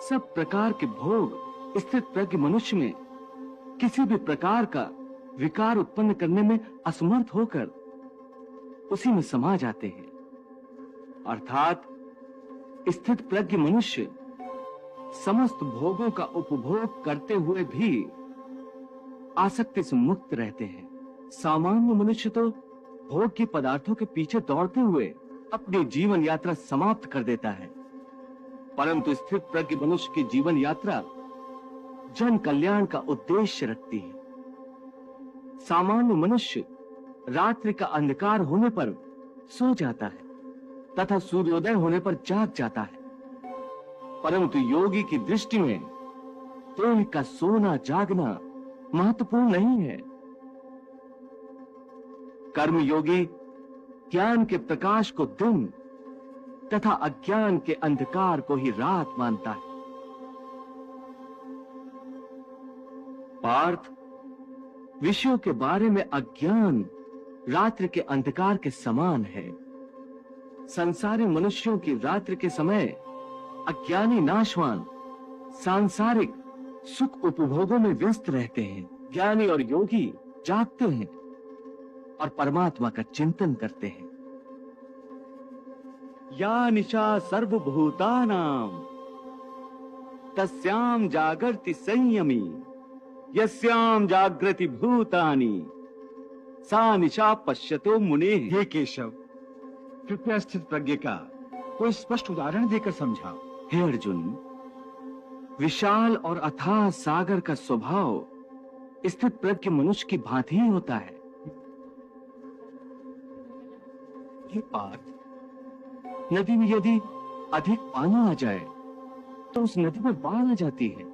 सब प्रकार के भोग स्थित प्रज्ञ मनुष्य में किसी भी प्रकार का विकार उत्पन्न करने में असमर्थ होकर उसी में समा जाते हैं। अर्थात स्थित प्रज्ञ मनुष्य समस्त भोगों का उपभोग करते हुए भी आसक्ति से मुक्त रहते हैं। सामान्य मनुष्य तो भोग के पदार्थों के पीछे दौड़ते हुए अपनी जीवन यात्रा समाप्त कर देता है, परंतु स्थित प्रज्ञ मनुष्य की जीवन यात्रा जन कल्याण का उद्देश्य रखती है। सामान्य मनुष्य रात्रि का अंधकार होने पर सो जाता है तथा सूर्योदय होने पर जाग जाता है, परंतु योगी की दृष्टि में देह का सोना जागना महत्वपूर्ण नहीं है। कर्म योगी ज्ञान के प्रकाश को दिन तथा अज्ञान के अंधकार को ही रात मानता है। पार्थ, विषयों के बारे में अज्ञान रात्रि के अंधकार के समान है। संसारी मनुष्यों की रात्रि के समय अज्ञानी नाशवान सांसारिक सुख उपभोगों में व्यस्त रहते हैं। ज्ञानी और योगी जागते हैं और परमात्मा का चिंतन करते हैं। या निशा सर्वभूतानां तस्यां जागर्ति संयमी यस्यां जागृति भूतानि सा निशा पश्यतो मुनेः। हे केशव, कृपया स्थित प्रज्ञ का कोई स्पष्ट उदाहरण देकर समझाओ। हे अर्जुन, विशाल और अथाह सागर का स्वभाव स्थित प्रज्ञ मनुष्य की भांति ही होता है। हे पार्थ, नदी में यदि अधिक पानी आ जाए तो उस नदी में बाढ़ आ जाती है।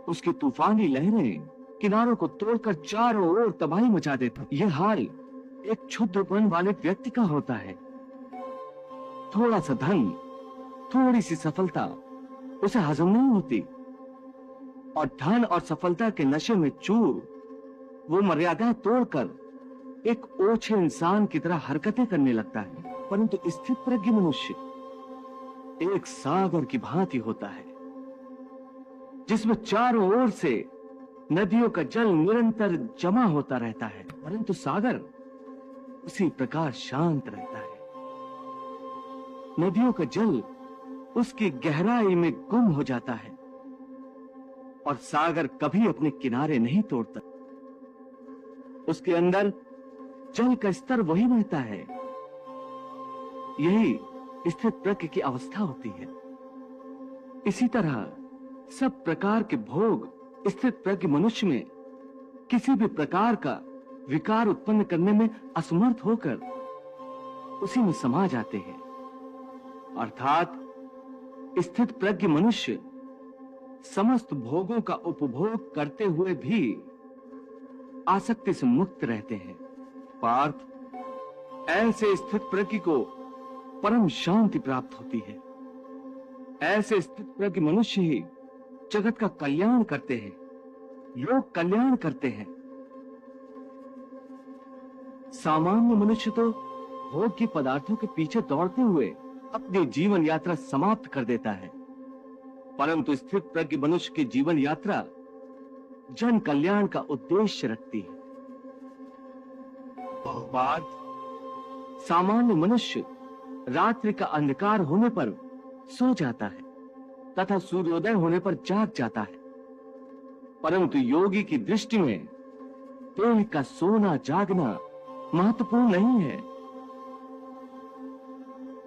उसकी तूफानी लहरें किनारों को तोड़कर चारों ओर तबाही मचा देती। यह हाल एक क्षुद्रपन वाले व्यक्ति का होता है। थोड़ा सा धन, थोड़ी सी सफलता उसे हजम नहीं होती और धन और सफलता के नशे में चूर वो मर्यादाएं तोड़कर एक ओछे इंसान की तरह हरकतें करने लगता है। परंतु स्थित प्रज्ञ मनुष्य एक सागर की भांति होता है जिसमें चारों ओर से नदियों का जल निरंतर जमा होता रहता है, परंतु सागर उसी प्रकार शांत रहता है। नदियों का जल उसकी गहराई में गुम हो जाता है और सागर कभी अपने किनारे नहीं तोड़ता। उसके अंदर जल का स्तर वही रहता है। यही स्थित प्रज्ञ की अवस्था होती है। इसी तरह सब प्रकार के भोग स्थित प्रज्ञ मनुष्य में किसी भी प्रकार का विकार उत्पन्न करने में असमर्थ होकर उसी में समा जाते हैं। अर्थात स्थित प्रज्ञ मनुष्य समस्त भोगों का उपभोग करते हुए भी आसक्ति से मुक्त रहते हैं। पार्थ, ऐसे स्थित प्रज्ञ को परम शांति प्राप्त होती है। ऐसे स्थित प्रज्ञ मनुष्य ही जगत का कल्याण करते हैं, लोक कल्याण करते हैं। सामान्य मनुष्य तो भोग के पदार्थों के पीछे दौड़ते हुए अपनी जीवन यात्रा समाप्त कर देता है, परंतु स्थित प्रज्ञ मनुष्य की जीवन यात्रा जन कल्याण का उद्देश्य रखती है। पार्थ, सामान्य मनुष्य रात्रि का अंधकार होने पर सो जाता है तथा सूर्योदय होने पर जाग जाता है, परंतु योगी की दृष्टि में देह का सोना जागना महत्वपूर्ण नहीं है।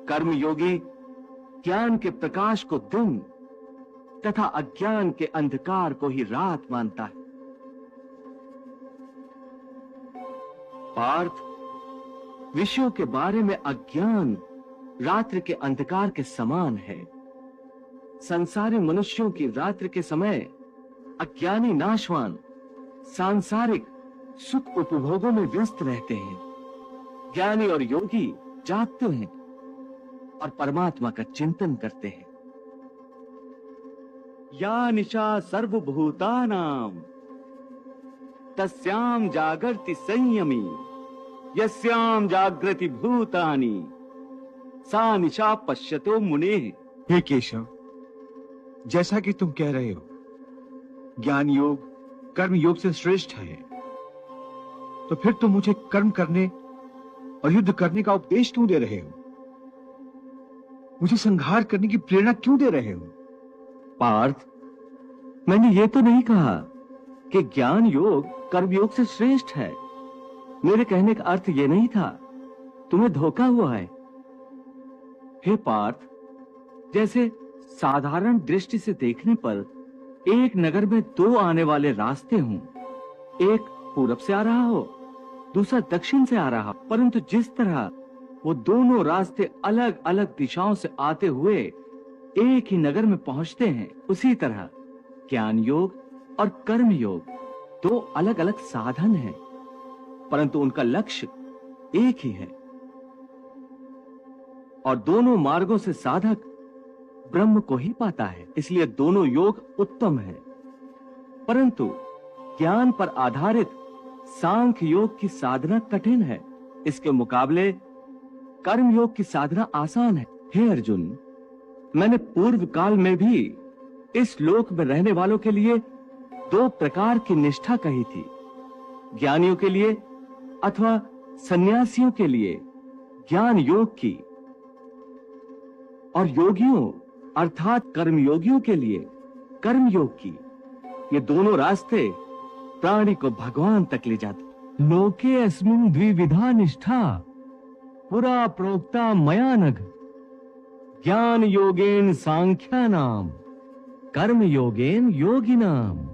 कर्म योगी ज्ञान के प्रकाश को दिन तथा अज्ञान के अंधकार को ही रात मानता है। पार्थ, विषयों के बारे में अज्ञान रात्रि के अंधकार के समान है। संसारी मनुष्यों की रात्रि के समय अज्ञानी नाशवान सांसारिक सुख उपभोगों में व्यस्त रहते हैं। ज्ञानी और योगी जागते हैं और परमात्मा का चिंतन करते हैं। या निशा सर्वभूतानां तस्यां जागर्ति संयमी यस्यां जागृति भूतानि सा निशा पश्यतो मुनेः। हे केशव, जैसा कि तुम कह रहे हो, ज्ञान योग कर्म योग से श्रेष्ठ है, तो फिर तुम मुझे कर्म करने और युद्ध करने का उपदेश क्यों दे रहे हो? मुझे संहार करने की प्रेरणा क्यों दे रहे हो? पार्थ, मैंने ये तो नहीं कहा कि ज्ञान योग कर्म योग से श्रेष्ठ है। मेरे कहने का अर्थ ये नहीं था। तुम्हें धोखा हुआ है। हे पार्थ, जैसे साधारण दृष्टि से देखने पर एक नगर में दो आने वाले रास्ते हों, एक पूरब से आ रहा हो, दूसरा दक्षिण से आ रहा, परंतु जिस तरह वो दोनों रास्ते अलग अलग दिशाओं से आते हुए एक ही नगर में पहुंचते हैं, उसी तरह ज्ञान योग और कर्म योग दो अलग अलग साधन हैं, परंतु उनका लक्ष्य एक ही है। और दोनों मार्गों से साधक ब्रह्म को ही पाता है, इसलिए दोनों योग उत्तम है। परंतु ज्ञान पर आधारित सांख्य योग की साधना कठिन है, इसके मुकाबले कर्म योग की साधना आसान है। हे अर्जुन, मैंने पूर्व काल में भी इस लोक में रहने वालों के लिए दो प्रकार की निष्ठा कही थी, ज्ञानियों के लिए अथवा सन्यासियों के लिए ज्ञान योग की, और योगियों अर्थात कर्मयोगियों के लिए कर्म योग की। ये दोनों रास्ते प्राणी को भगवान तक ले जाते। लोके अस्मिन् द्विविधा निष्ठा पुरा प्रोक्ता मया नघ, ज्ञान योगेन सांख्यानाम कर्म योगेन योगिनाम।